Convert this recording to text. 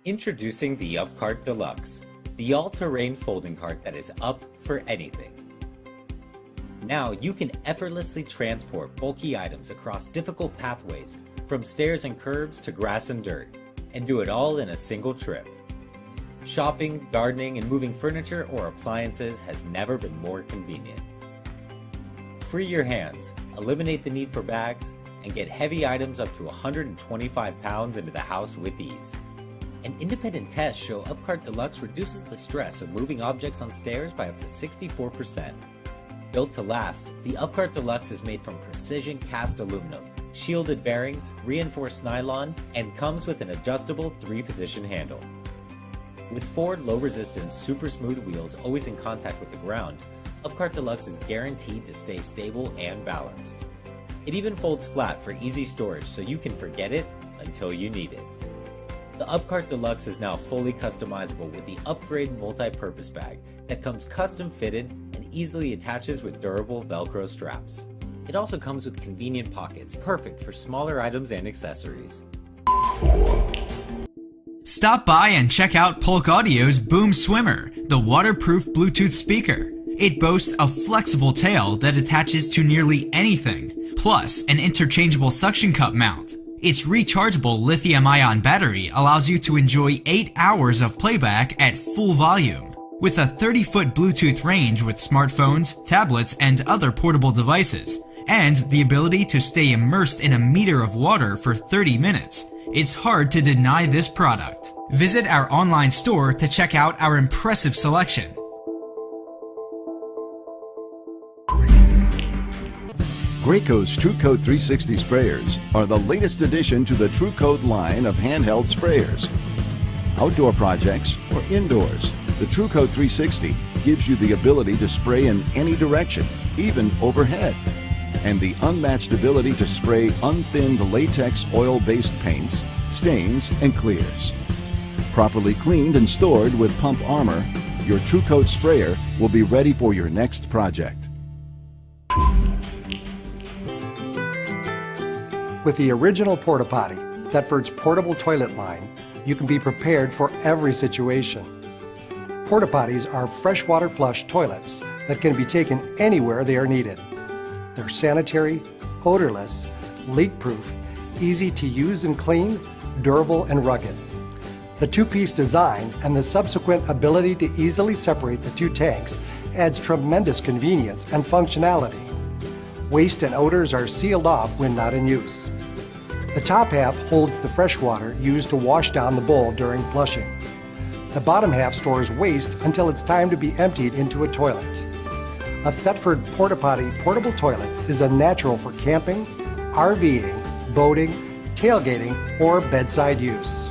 Introducing the UpCart Deluxe, the all-terrain folding cart that is up for anything. Now you can effortlessly transport bulky items across difficult pathways, from stairs and curbs to grass and dirt, and do it all in a single trip. Shopping, gardening, and moving furniture or appliances has never been more convenient. Free your hands, eliminate the need for bags, and get heavy items up to 125 pounds into the house with ease. An independent test show UpCart Deluxe reduces the stress of moving objects on stairs by up to 64%. Built to last, the UpCart Deluxe is made from precision cast aluminum, shielded bearings, reinforced nylon, and comes with an adjustable 3-position handle. With Ford low-resistance, super smooth wheels always in contact with the ground, UpCart Deluxe is guaranteed to stay stable and balanced. It even folds flat for easy storage so you can forget it until you need it. The UpCart Deluxe is now fully customizable with the Upgrade multi-purpose bag that comes custom fitted and easily attaches with durable Velcro straps. It also comes with convenient pockets, perfect for smaller items and accessories. Stop by and check out Polk Audio's Boom Swimmer, the waterproof Bluetooth speaker. It boasts a flexible tail that attaches to nearly anything, plus an interchangeable suction cup mount. Its rechargeable lithium-ion battery allows you to enjoy 8 hours of playback at full volume. With a 30-foot Bluetooth range with smartphones, tablets, and other portable devices, and the ability to stay immersed in a meter of water for 30 minutes, it's hard to deny this product. Visit our online store to check out our impressive selection. Graco's TruCoat 360 sprayers are the latest addition to the TruCoat line of handheld sprayers. Outdoor projects or indoors, the TruCoat 360 gives you the ability to spray in any direction, even overhead, and the unmatched ability to spray unthinned latex oil-based paints, stains, and clears. Properly cleaned and stored with pump armor, your TruCoat sprayer will be ready for your next project. With the original Porta-Potty, Thetford's portable toilet line, you can be prepared for every situation. Porta-Potties are freshwater flush toilets that can be taken anywhere they are needed. They're sanitary, odorless, leak-proof, easy to use and clean, durable and rugged. The two-piece design and the subsequent ability to easily separate the two tanks adds tremendous convenience and functionality. Waste and odors are sealed off when not in use. The top half holds the fresh water used to wash down the bowl during flushing. The bottom half stores waste until it's time to be emptied into a toilet. A Thetford Porta-Potty portable toilet is a natural for camping, RVing, boating, tailgating, or bedside use.